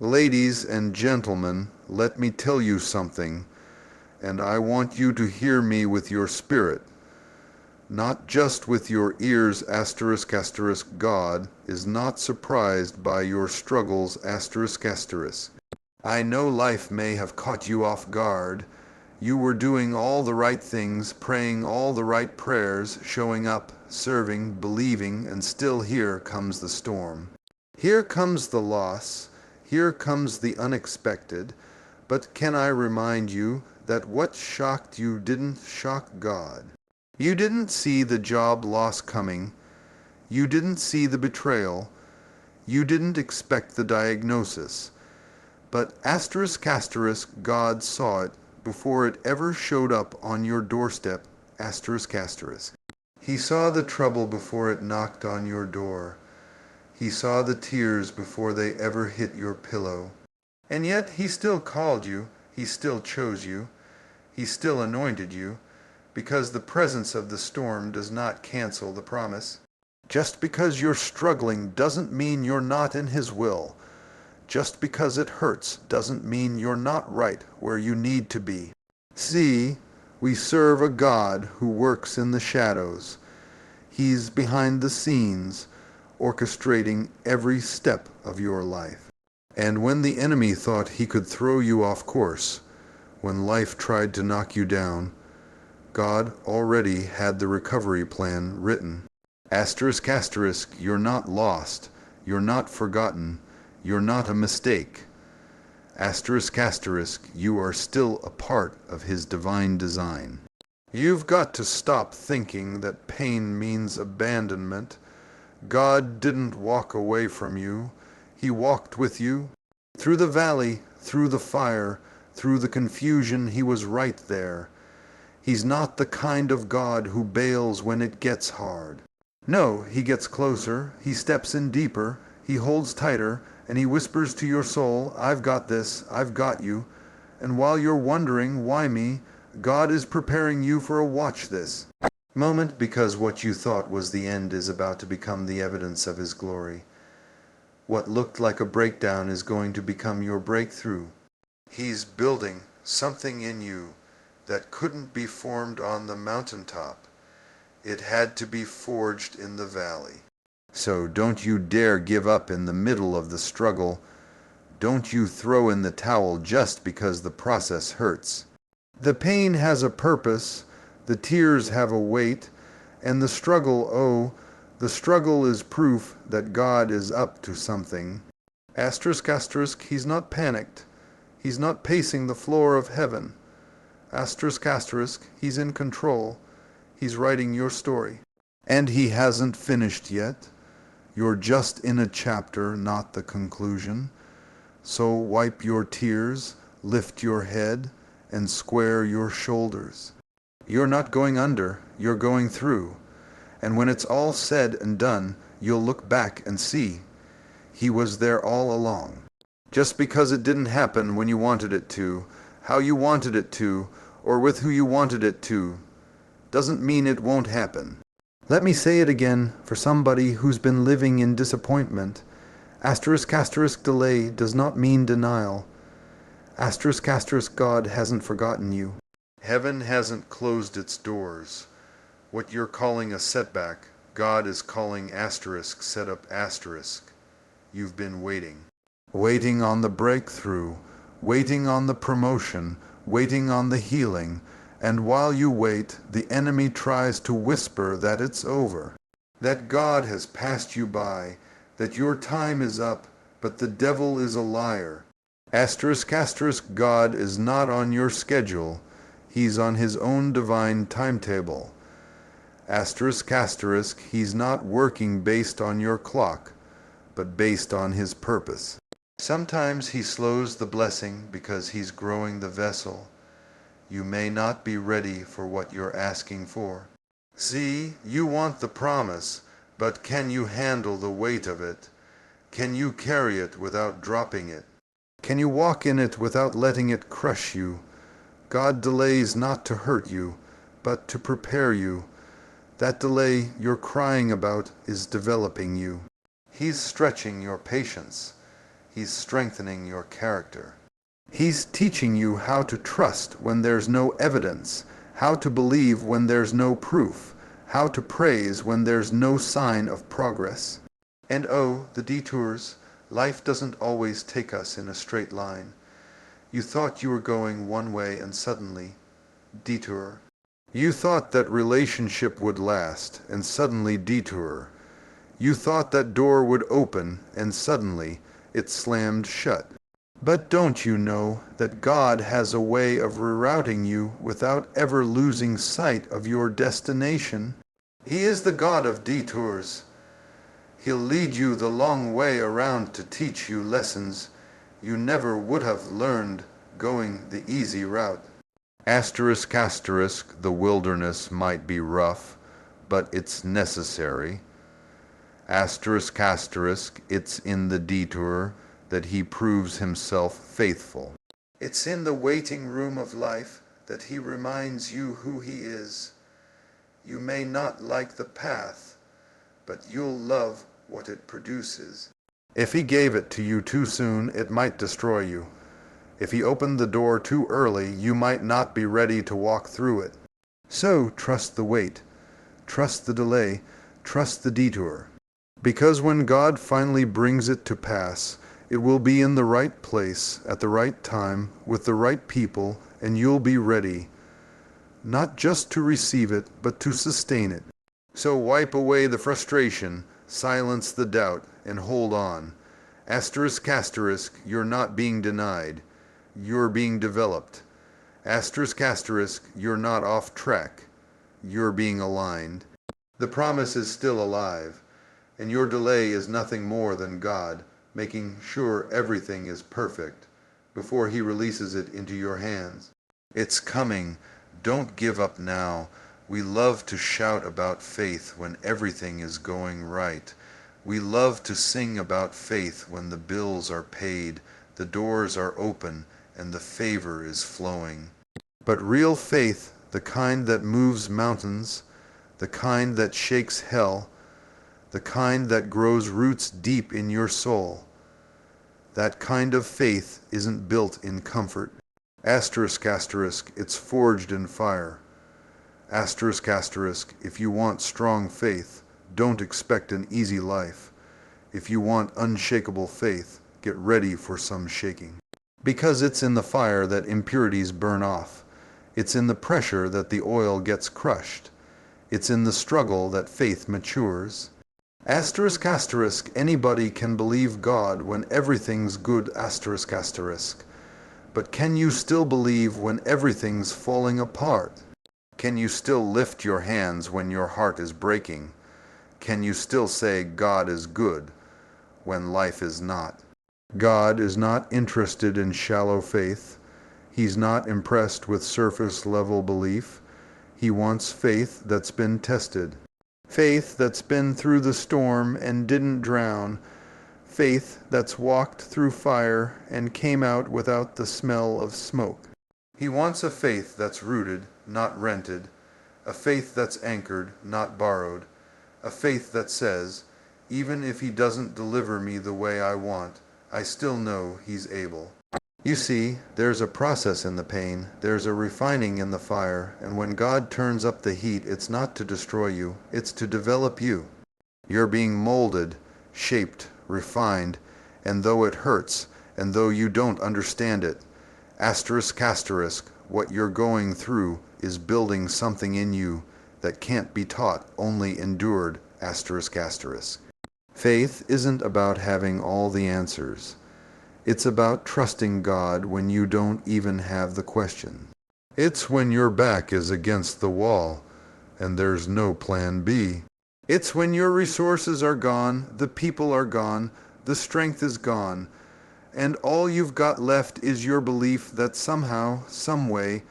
Ladies and gentlemen, let me tell you something, and I want you to hear me with your spirit, not just with your ears. God is not surprised by your struggles. I know life may have caught you off guard. You were doing all the right things, praying all the right prayers, showing up, serving, believing, and still here comes the storm. Here comes the loss. Here comes the unexpected. But can I remind you that what shocked you didn't shock God? You didn't see the job loss coming. You didn't see the betrayal. You didn't expect the diagnosis. But God saw it before it ever showed up on your doorstep. He saw the trouble before it knocked on your door. He saw the tears before they ever hit your pillow. And yet he still called you, he still chose you, he still anointed you, because the presence of the storm does not cancel the promise. Just because you're struggling doesn't mean you're not in his will. Just because it hurts doesn't mean you're not right where you need to be. See, we serve a God who works in the shadows. He's behind the scenes, orchestrating every step of your life. And when the enemy thought he could throw you off course, when life tried to knock you down, God already had the recovery plan written. You're not lost, you're not forgotten, you're not a mistake. You are still a part of his divine design. You've got to stop thinking that pain means abandonment. God didn't walk away from you. He walked with you. Through the valley, through the fire, through the confusion, he was right there. He's not the kind of God who bails when it gets hard. No, he gets closer, he steps in deeper, he holds tighter, and he whispers to your soul, I've got this, I've got you. And while you're wondering, why me, God is preparing you for a watch this moment, because what you thought was the end is about to become the evidence of his glory. What looked like a breakdown is going to become your breakthrough. He's building something in you that couldn't be formed on the mountaintop. It had to be forged in the valley. So don't you dare give up in the middle of the struggle. Don't you throw in the towel just because the process hurts. The pain has a purpose, the tears have a weight, and the struggle is proof that God is up to something. He's not panicked. He's not pacing the floor of heaven. He's in control. He's writing your story. And he hasn't finished yet. You're just in a chapter, not the conclusion. So wipe your tears, lift your head, and square your shoulders. You're not going under, you're going through. And when it's all said and done, you'll look back and see he was there all along. Just because it didn't happen when you wanted it to, how you wanted it to, or with who you wanted it to, doesn't mean it won't happen. Let me say it again for somebody who's been living in disappointment. Delay does not mean denial. God hasn't forgotten you. Heaven hasn't closed its doors. What you're calling a setback, God is calling set up asterisk. You've been waiting. Waiting on the breakthrough, waiting on the promotion, waiting on the healing. And while you wait, the enemy tries to whisper that it's over, that God has passed you by, that your time is up, but the devil is a liar. God is not on your schedule. He's on his own divine timetable. He's not working based on your clock, but based on his purpose. Sometimes he slows the blessing because he's growing the vessel. You may not be ready for what you're asking for. See, you want the promise, but can you handle the weight of it? Can you carry it without dropping it? Can you walk in it without letting it crush you? God delays not to hurt you, but to prepare you. That delay you're crying about is developing you. He's stretching your patience. He's strengthening your character. He's teaching you how to trust when there's no evidence, how to believe when there's no proof, how to praise when there's no sign of progress. And oh, the detours. Life doesn't always take us in a straight line. You thought you were going one way and suddenly, detour. You thought that relationship would last and suddenly detour. You thought that door would open and suddenly it slammed shut. But don't you know that God has a way of rerouting you without ever losing sight of your destination? He is the God of detours. He'll lead you the long way around to teach you lessons you never would have learned going the easy route. Asterisk, asterisk, the wilderness might be rough, but it's necessary. Asterisk, asterisk, it's in the detour that he proves himself faithful. It's in the waiting room of life that he reminds you who he is. You may not like the path, but you'll love what it produces. If he gave it to you too soon, it might destroy you. If he opened the door too early, you might not be ready to walk through it. So trust the wait, trust the delay, trust the detour. Because when God finally brings it to pass, it will be in the right place, at the right time, with the right people, and you'll be ready, not just to receive it, but to sustain it. So wipe away the frustration, silence the doubt, and hold on. Asterisk, asterisk, you're not being denied. You're being developed. Asterisk, asterisk, you're not off track. You're being aligned. The promise is still alive, and your delay is nothing more than God making sure everything is perfect before he releases it into your hands. It's coming. Don't give up now. We love to shout about faith when everything is going right. We love to sing about faith when the bills are paid, the doors are open, and the favor is flowing. But real faith, the kind that moves mountains, the kind that shakes hell, the kind that grows roots deep in your soul, that kind of faith isn't built in comfort. Asterisk, asterisk, it's forged in fire. Asterisk, asterisk, if you want strong faith, don't expect an easy life. If you want unshakable faith, get ready for some shaking. Because it's in the fire that impurities burn off. It's in the pressure that the oil gets crushed. It's in the struggle that faith matures. Asterisk, asterisk, anybody can believe God when everything's good, asterisk, asterisk. But can you still believe when everything's falling apart? Can you still lift your hands when your heart is breaking? Can you still say God is good when life is not? God is not interested in shallow faith. He's not impressed with surface-level belief. He wants faith that's been tested. Faith that's been through the storm and didn't drown. Faith that's walked through fire and came out without the smell of smoke. He wants a faith that's rooted, not rented. A faith that's anchored, not borrowed. A faith that says, even if he doesn't deliver me the way I want, I still know he's able. You see, there's a process in the pain, there's a refining in the fire, and when God turns up the heat, it's not to destroy you, it's to develop you. You're being molded, shaped, refined, and though it hurts, and though you don't understand it, asterisk, asterisk, what you're going through is building something in you that can't be taught, only endured, asterisk, asterisk. Faith isn't about having all the answers. It's about trusting God when you don't even have the question. It's when your back is against the wall and there's no plan B. It's when your resources are gone, the people are gone, the strength is gone, and all you've got left is your belief that somehow, some way,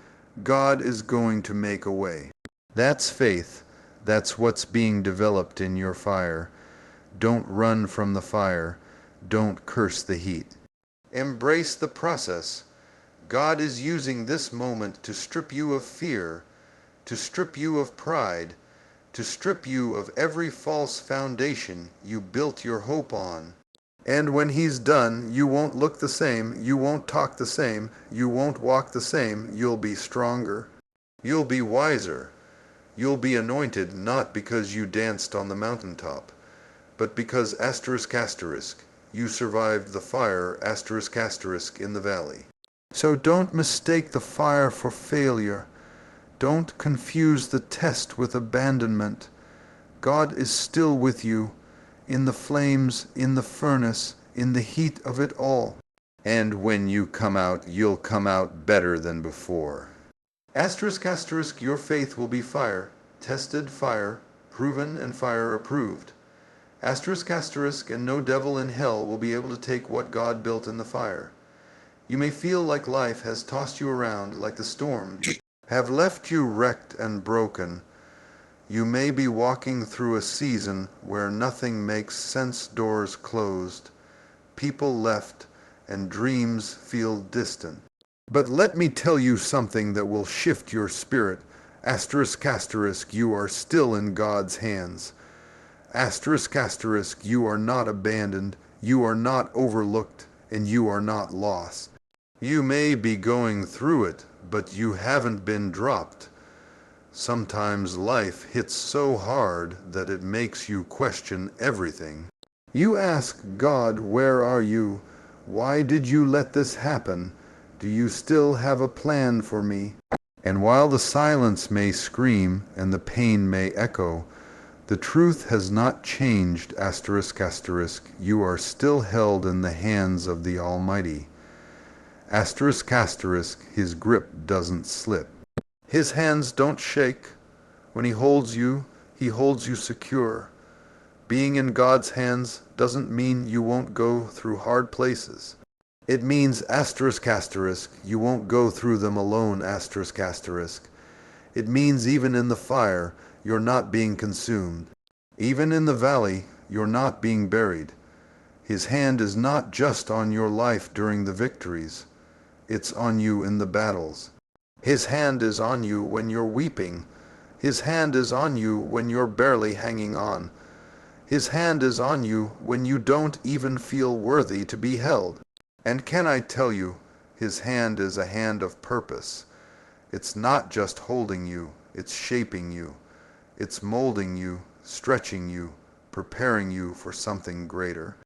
God is going to make a way. That's faith. That's what's being developed in your fire. Don't run from the fire. Don't curse the heat. Embrace the process. God is using this moment to strip you of fear, to strip you of pride, to strip you of every false foundation you built your hope on. And when he's done, you won't look the same, you won't talk the same, you won't walk the same, you'll be stronger. You'll be wiser. You'll be anointed not because you danced on the mountaintop, but because you survived the fire in the valley. So don't mistake the fire for failure. Don't confuse the test with abandonment. God is still with you, in the flames, in the furnace, in the heat of it all. And when you come out, you'll come out better than before. Your faith will be fire, tested fire, proven and fire approved. And no devil in hell will be able to take what God built in the fire. You may feel like life has tossed you around, like the storms have left you wrecked and broken. You may be walking through a season where nothing makes sense, doors closed, people left, and dreams feel distant. But let me tell you something that will shift your spirit. You are still in God's hands. You are not abandoned, you are not overlooked, and you are not lost. You may be going through it, but you haven't been dropped. Sometimes life hits so hard that it makes you question everything. You ask God, where are you? Why did you let this happen? Do you still have a plan for me? And while the silence may scream and the pain may echo, the truth has not changed, You are still held in the hands of the Almighty. His grip doesn't slip. His hands don't shake. When he holds you secure. Being in God's hands doesn't mean you won't go through hard places. It means you won't go through them alone, It means even in the fire, you're not being consumed. Even in the valley, you're not being buried. His hand is not just on your life during the victories. It's on you in the battles. His hand is on you when you're weeping. His hand is on you when you're barely hanging on. His hand is on you when you don't even feel worthy to be held. And can I tell you, his hand is a hand of purpose. It's not just holding you, it's shaping you. It's molding you, stretching you, preparing you for something greater.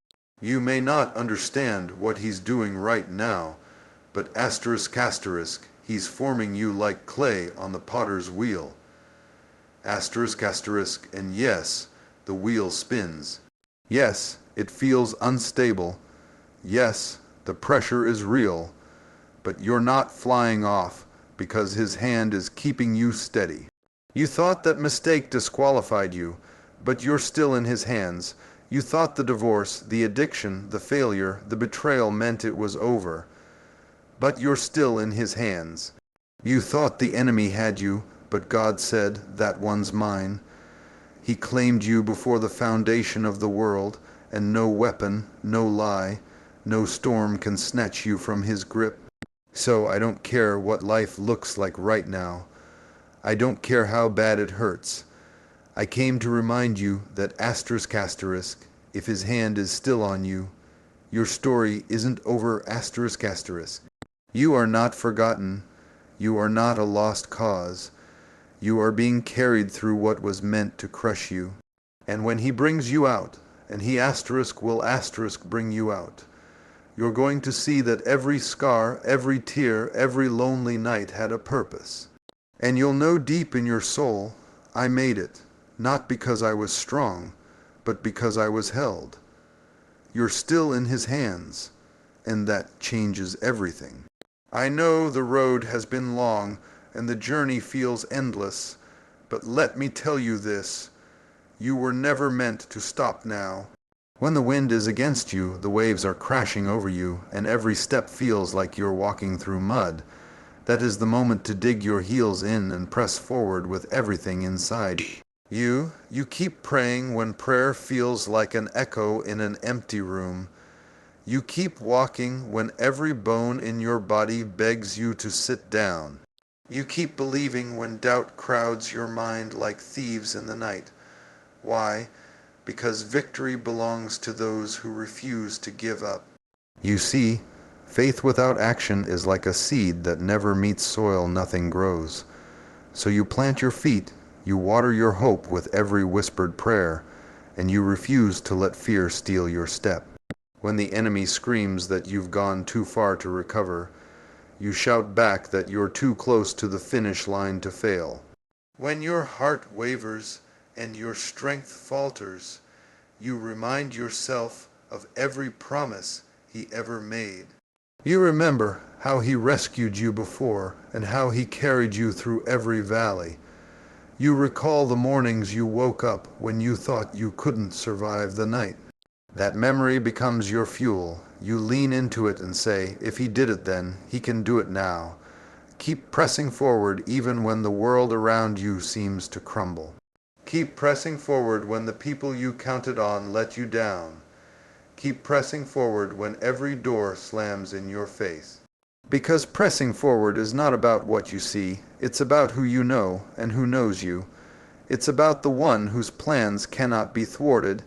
You may not understand what he's doing right now, but he's forming you like clay on the potter's wheel. And yes, the wheel spins. Yes, it feels unstable. Yes, the pressure is real, but you're not flying off because his hand is keeping you steady. You thought that mistake disqualified you, but you're still in his hands. You thought the divorce, the addiction, the failure, the betrayal meant it was over, but you're still in his hands. You thought the enemy had you, but God said, that one's mine. He claimed you before the foundation of the world, and no weapon, no lie, no storm can snatch you from his grip. So I don't care what life looks like right now. I don't care how bad it hurts. I came to remind you that if his hand is still on you, your story isn't over. You are not forgotten. You are not a lost cause. You are being carried through what was meant to crush you. And when he brings you out, and he will bring you out, you're going to see that every scar, every tear, every lonely night had a purpose. And you'll know deep in your soul, I made it, not because I was strong, but because I was held. You're still in his hands, and that changes everything. I know the road has been long, and the journey feels endless, but let me tell you this, you were never meant to stop now. When the wind is against you, the waves are crashing over you, and every step feels like you're walking through mud. That is the moment to dig your heels in and press forward with everything inside. You keep praying when prayer feels like an echo in an empty room. You keep walking when every bone in your body begs you to sit down. You keep believing when doubt crowds your mind like thieves in the night. Why? because victory belongs to those who refuse to give up. You see, faith without action is like a seed that never meets soil, nothing grows. So you plant your feet, you water your hope with every whispered prayer, and you refuse to let fear steal your step. When the enemy screams that you've gone too far to recover, you shout back that you're too close to the finish line to fail. When your heart wavers and your strength falters, you remind yourself of every promise he ever made. You remember how he rescued you before and how he carried you through every valley. You recall the mornings you woke up when you thought you couldn't survive the night. That memory becomes your fuel. You lean into it and say, if he did it then, he can do it now. Keep pressing forward even when the world around you seems to crumble. Keep pressing forward when the people you counted on let you down. Keep pressing forward when every door slams in your face. Because pressing forward is not about what you see, it's about who you know and who knows you. It's about the one whose plans cannot be thwarted.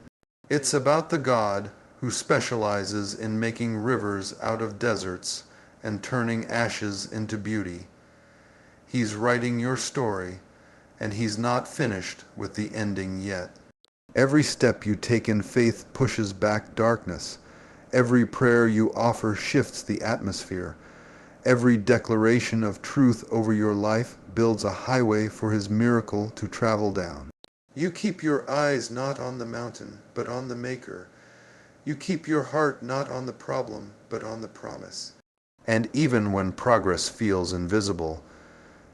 It's about the God who specializes in making rivers out of deserts and turning ashes into beauty. He's writing your story, and he's not finished with the ending yet. Every step you take in faith pushes back darkness. Every prayer you offer shifts the atmosphere. Every declaration of truth over your life builds a highway for his miracle to travel down. You keep your eyes not on the mountain, but on the Maker. You keep your heart not on the problem, but on the promise. And even when progress feels invisible,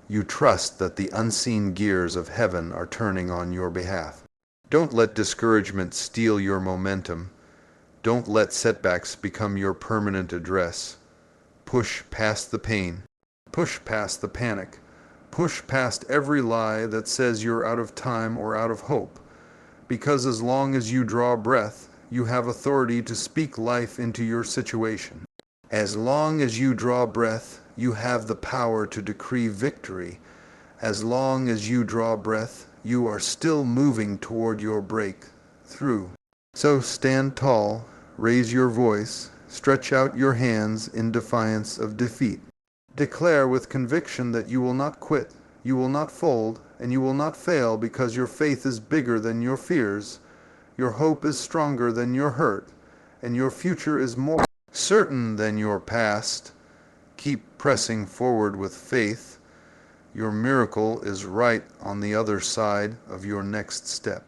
you trust that the unseen gears of heaven are turning on your behalf. Don't let discouragement steal your momentum. Don't let setbacks become your permanent address. Push past the pain. Push past the panic. Push past every lie that says you're out of time or out of hope. Because as long as you draw breath, you have authority to speak life into your situation. As long as you draw breath, you have the power to decree victory. As long as you draw breath, you are still moving toward your breakthrough. So stand tall, raise your voice, stretch out your hands in defiance of defeat. Declare with conviction that you will not quit, you will not fold, and you will not fail because your faith is bigger than your fears, your hope is stronger than your hurt, and your future is more certain than your past. Keep pressing forward with faith. Your miracle is right on the other side of your next step.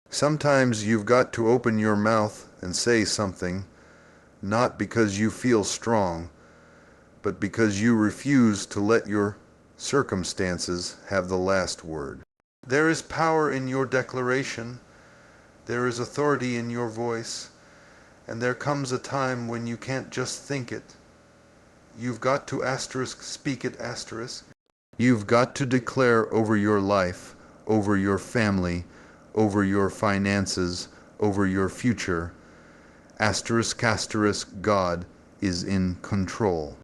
Sometimes you've got to open your mouth and say something, not because you feel strong, but because you refuse to let your circumstances have the last word. There is power in your declaration. There is authority in your voice. And there comes a time when you can't just think it. You've got to speak it. You've got to declare over your life, over your family, over your finances, over your future. God is in control.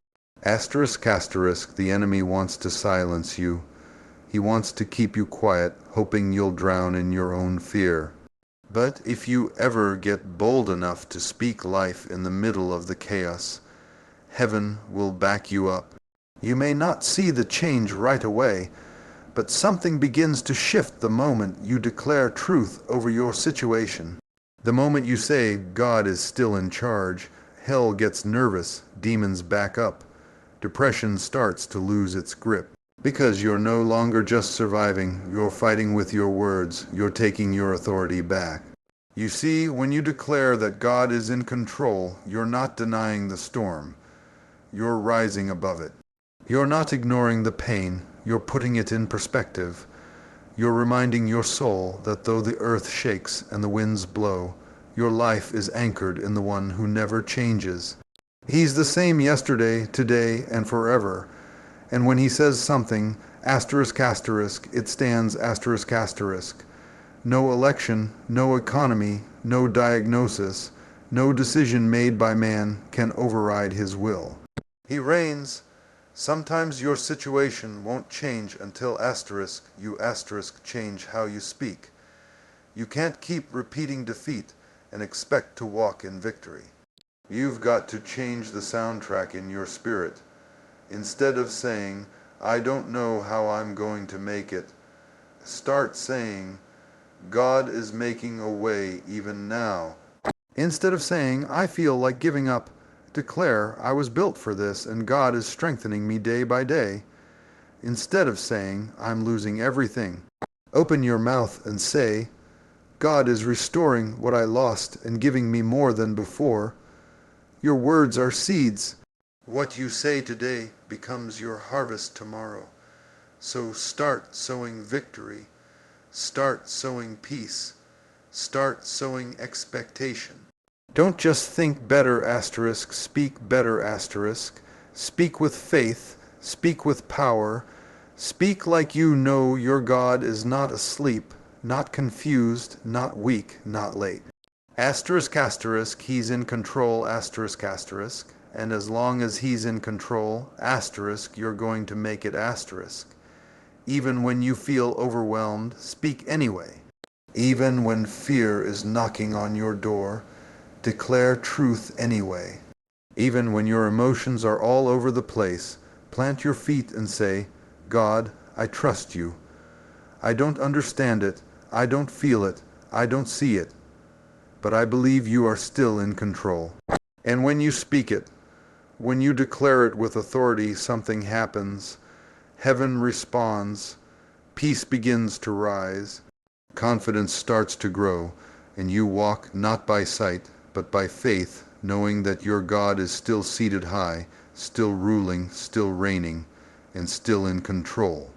The enemy wants to silence you. He wants to keep you quiet, hoping you'll drown in your own fear. But if you ever get bold enough to speak life in the middle of the chaos, heaven will back you up. You may not see the change right away, but something begins to shift the moment you declare truth over your situation. The moment you say, God is still in charge, hell gets nervous, demons back up. Depression starts to lose its grip. Because you're no longer just surviving, you're fighting with your words, you're taking your authority back. You see, when you declare that God is in control, you're not denying the storm. You're rising above it. You're not ignoring the pain, you're putting it in perspective. You're reminding your soul that though the earth shakes and the winds blow, your life is anchored in the one who never changes. He's the same yesterday, today, and forever. And when he says something, it stands ***. No election, no economy, no diagnosis, no decision made by man can override his will. He reigns. Sometimes your situation won't change until you change how you speak. You can't keep repeating defeat and expect to walk in victory. You've got to change the soundtrack in your spirit. Instead of saying, I don't know how I'm going to make it, start saying, God is making a way even now. Instead of saying, I feel like giving up, declare, I was built for this and God is strengthening me day by day. Instead of saying, I'm losing everything, open your mouth and say, God is restoring what I lost and giving me more than before. Your words are seeds. What you say today becomes your harvest tomorrow. So start sowing victory. Start sowing peace. Start sowing expectation. Don't just think better asterisk, speak better asterisk. Speak with faith, speak with power. Speak like you know your God is not asleep, not confused, not weak, not late. Asterisk asterisk, he's in control asterisk asterisk. And as long as he's in control, asterisk, you're going to make it asterisk. Even when you feel overwhelmed, speak anyway. Even when fear is knocking on your door, declare truth anyway. Even when your emotions are all over the place, plant your feet and say, God, I trust you. I don't understand it, I don't feel it, I don't see it, but I believe you are still in control. And when you speak it, when you declare it with authority, something happens. Heaven responds. Peace begins to rise. Confidence starts to grow, and you walk not by sight, but by faith, knowing that your God is still seated high, still ruling, still reigning, and still in control.